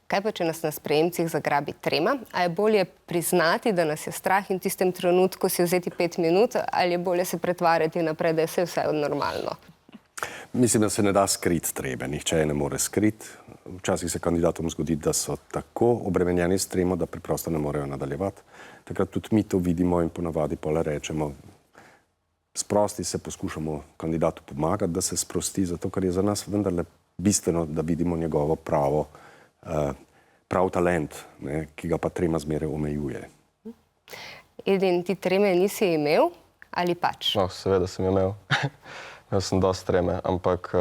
Kaj pa, če nas na sprejemcih zagrabi trema? A je bolje priznati, da nas je strah in v tistem trenutku si vzeti 5 minut, ali je bolje se pretvarjati naprej, da je vse normalno? Mislim, da se ne da skriti treme. Nihče je ne more skriti. Včasih se kandidatom zgodi, da so tako obremenjeni s tremo, da preprosto ne morejo nadaljevati. Takrat tudi mi to vidimo in ponavadi pole rečemo, sprosti se, poskušamo kandidatu pomagati, da se sprosti, zato ker je za nas vendarle bistveno, da vidimo njegovo prav talent, ki ga pa trema zmeraj omejuje. Edin, ti treme nisi imel ali pač? No, seveda sem imel. Imel sem dosti treme, ampak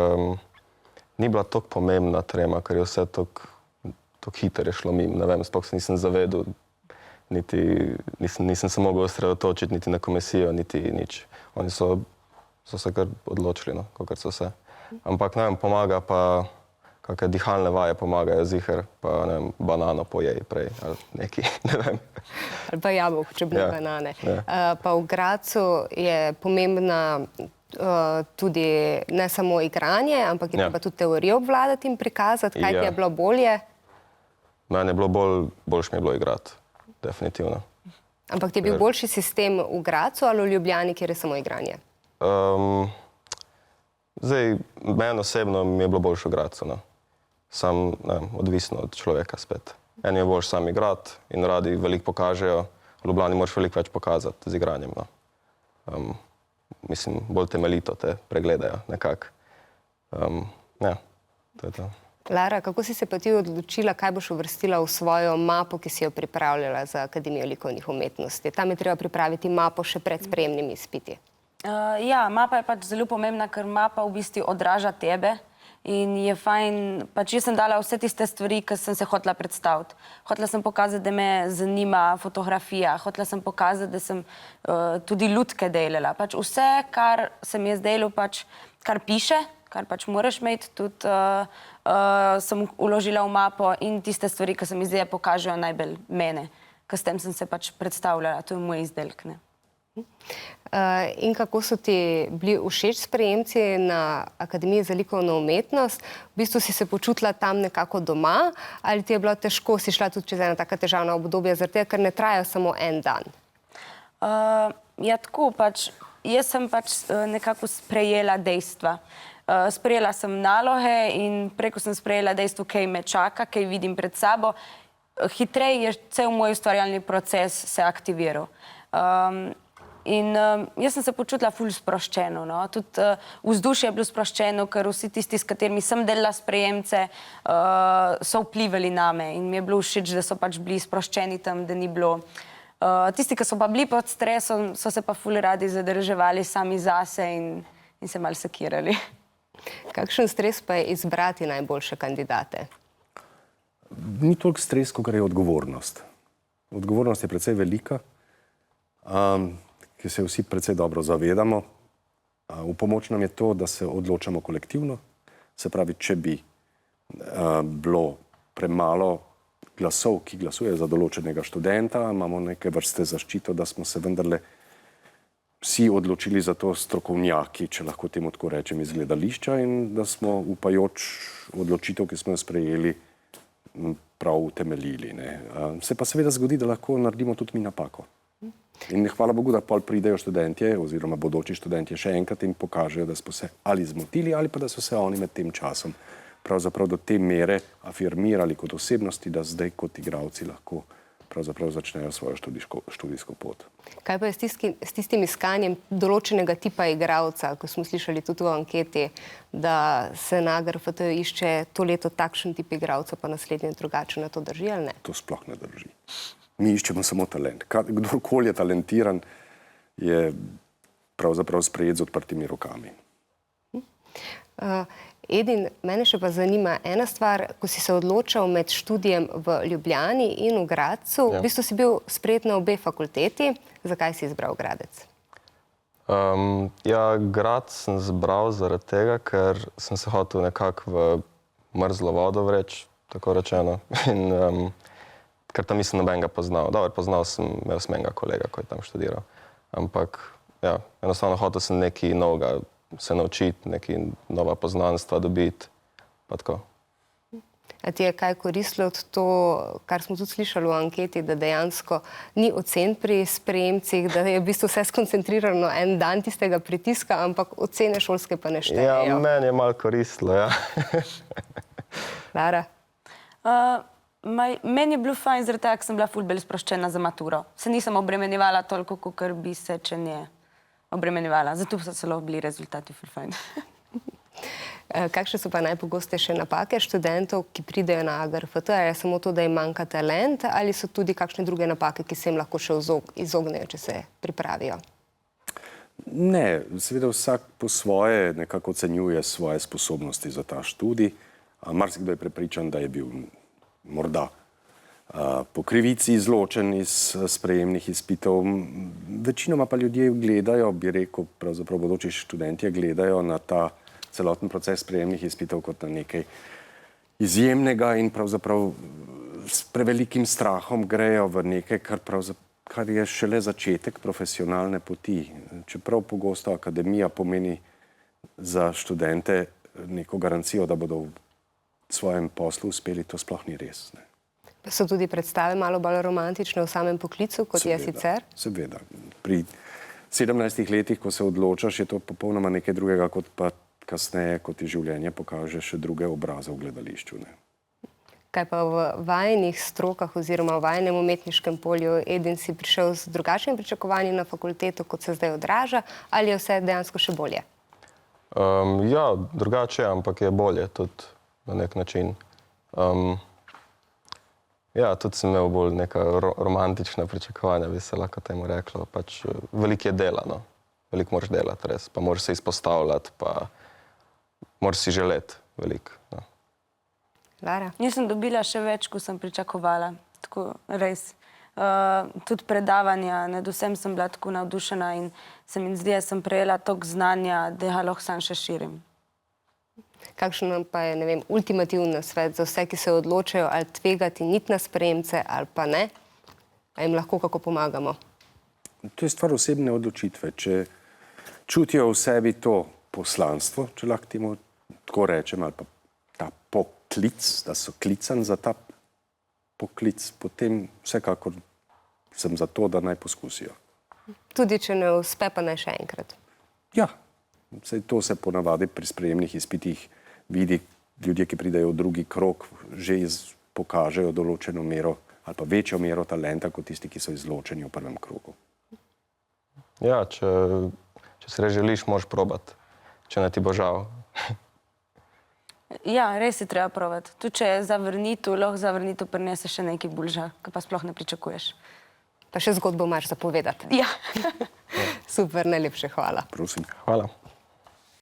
ni bila toliko pomembna trema, ker je vse toliko hitro šlo mimo. Ne vem, sploh se nisem zavedel, niti nisem se mogel osredotočiti niti na komisijo, niti nič. Oni so se kar odločili, no, kakor so se. Ampak, ne vem, pomaga pa, kakšne dihalne vaje pomagajo ziher, pa, ne vem, banano pojej prej, ali neki, ne vem. Ali pa jabolko, če bi banane. Pa v Gradcu je pomembna tudi ne samo igranje, ampak je treba tudi teorijo obvladati in prikazati, kaj ti je bilo bolje? Meni je bilo boljše mi je bilo igrati, definitivno. Ampak ti je bil boljši sistem v Gradcu ali v Ljubljani, kjer je samo igranje? Zdaj, meni osebno mi je bilo boljše v Gradcu, no. Sam, ne vem, odvisno od človeka spet. Eni je boljše sam igrati in radi veliko pokažejo, v Ljubljani moraš veliko več pokazati z igranjem, no. Mislim, bolj temeljito te pregledajo nekako. Ja, to je to. Lara, kako si se pa ti odločila, kaj boš uvrstila v svojo mapo, ki si jo pripravljala za Akademijo likovnih umetnosti? Tam je treba pripraviti mapo še pred sprejemnimi izpiti. Ja, mapa je pač zelo pomembna, ker mapa v bistvu odraža tebe in je fajn, pač jaz sem dala vse tiste stvari, ki sem se hotela predstaviti. Hotela sem pokazati, da me zanima fotografija, hotela sem pokazati, da sem tudi lutke delala. Pač vse, kar se mi je zdelo, pač, kar piše, kar pač moraš imeti, tudi sem uložila v mapo in tiste stvari, ki se mi zdaj pokažejo najbolj mene, ker s tem sem se pač predstavljala, to je moj izdelek, ne. In kako so ti bili všeč sprejemci na Akademiji za likovno umetnost? V bistvu si se počutila tam nekako doma ali ti je bilo težko, si šla tudi čez ena taka težavna obdobja, zaradi tega, ker ne trajajo samo en dan? Ja, tako pač, jaz sem pač nekako sprejela dejstva. Sprejela sem naloge in preko sem sprejela dejstvo, kaj me čaka, kaj vidim pred sabo. Hitreje je cel moj ustvarjalni proces se aktiviral. In jaz sem se počutila ful sproščeno, no. Tudi vzdušje je bilo sproščeno, ker vsi tisti, s katerimi sem delala sprejemce, so vplivali name in mi je bilo všeč, da so pač bili sproščeni tam, da ni bilo. Tisti, ki so pa bili pod stresom, so se pa ful radi zadrževali sami zase in se malo sekirali. Kakšen stres pa je izbrati najboljše kandidate? Ni toliko stres, kakor je odgovornost. Odgovornost je precej velika, ki se vsi precej dobro zavedamo. V pomoč nam je to, da se odločamo kolektivno. Se pravi, če bi bilo premalo glasov, ki glasujejo za določenega študenta, imamo neke vrste zaščito, da smo se vendarle vsi odločili za to strokovnjaki, če lahko temu tako rečem, iz gledališča in da smo upajoč odločitev, ki smo jo sprejeli, prav utemeljili. Se pa seveda zgodi, da lahko naredimo tudi mi napako. In hvala Bogu, da pol pridejo študentje oziroma bodoči študentje še enkrat in pokažejo, da smo se ali zmotili ali pa da so se oni med tem časom pravzaprav do te mere afirmirali kot osebnosti, da zdaj kot igralci lahko pravzaprav začnejo svojo študijsko pot. Kaj pa je s tistim iskanjem določenega tipa igralca, ko smo slišali tudi v anketi, da se na AGRFT išče to leto takšen tip igralca, pa naslednje drugače, na to drži ali ne? To sploh ne drži. Mi iščemo samo talent. Kdorkoli je talentiran, je pravzaprav sprejet z odprtimi rokami. Edin, mene še pa zanima ena stvar, ko si se odločal med študijem v Ljubljani in v Gradcu, v bistvu si bil sprejet na obe fakulteti. Zakaj si izbral Gradec? Ja, Gradec sem izbral zaradi tega, ker sem se hotel nekako v mrzlo vodo vreči, tako rečeno. In ker tam nisem nobenega poznal. Dobro, poznal sem, imel sem enega kolega, ko je tam študiral. Ampak, ja, enostavno hotel sem nekaj novega se naučiti, nekaj nova poznanstva dobiti, pa tako. A ti je kaj koristilo od to, kar smo tudi slišali v anketi, da dejansko ni ocen pri sprejemcih, da je v bistvu vse skoncentrirano en dan tistega pritiska, ampak ocene šolske pa ne štejejo? Ja, meni je malo koristilo, ja. Lara? Meni je bilo fajn, zaradi tega, ker sem bila ful bolj sproščena za maturo. Se nisem obremenjevala toliko, kot bi se, če ne obremenjevala. Zato so celo bili rezultati ful fajn. Kakšne so pa najpogostejše napake študentov, ki pridejo na AGRFT? Je samo to, da jim manjka talent, ali so tudi kakšne druge napake, ki se jim lahko še izognejo, če se pripravijo? Ne, seveda vsak po svoje nekako ocenjuje svoje sposobnosti za ta študij. Marsikdo je prepričan, da je bil morda po krivici izločen iz sprejemnih izpitov. Večinoma pa ljudje gledajo, bi rekel, pravzaprav bodoči študentje gledajo na ta celoten proces sprejemnih izpitov kot na nekaj izjemnega in pravzaprav s prevelikim strahom grejo v nekaj, kar je šele začetek profesionalne poti. Čeprav pogosto akademija pomeni za študente neko garancijo, da bodo v svojem poslu uspeli, to sploh ni res. Ne. Pa so tudi predstave malo bolj romantične v samem poklicu, kot je sicer? Seveda. Pri 17 letih, ko se odločaš, je to popolnoma nekaj drugega, kot pa kasneje, ko ti življenje pokaže še druge obraze v gledališču. Ne. Kaj pa v vajinih strokah oziroma v vajinem umetniškem polju, Edin, si prišel z drugačnim pričakovanjem na fakulteto, kot se zdaj odraža, ali je vse dejansko še bolje? Ja, drugače je, ampak je bolje tudi na nek način. Ja, tudi sem imel bolj neka romantična pričakovanja, bi se lahko temu reklo. Pač veliko je dela, no. Veliko moraš delati, res. Pa moraš se izpostavljati, pa moraš si želeti veliko. No. Lara? Nisem dobila še več, kot sem pričakovala. Tako, res. Tudi predavanja, nad vsem sem bila tako navdušena in se mi zdi, da sem prejela toliko znanja, da ga lahko sam še širim. Kakšen pa je, ne vem, ultimativni svet za vse, ki se odločajo ali tvegati iti na sprejemce ali pa ne? A jim lahko kako pomagamo? To je stvar osebne odločitve. Če čutijo v sebi to poslanstvo, če lahko temu tako rečem, ali pa ta poklic, da so klicani za ta poklic, potem vsekakor sem za to, da naj poskusijo. Tudi če ne uspe, pa naj še enkrat. Ja, to se ponavadi pri sprejemnih izpitih vidi. Ljudje, ki pridejo v drugi krog, že pokažejo določeno mero ali pa večjo mero talenta kot tisti, ki so izločeni v prvem krogu. Ja, če se res želiš, moraš probati, če ne ti bo žal. Ja, res je treba probati. Tudi če je zavrnitev, lahko zavrnitev prinese še nekaj boljša, ki pa sploh ne pričakuješ. Pa še zgodbo imaš za povedati. Ja. Super, najlepše hvala. Prosim. Hvala.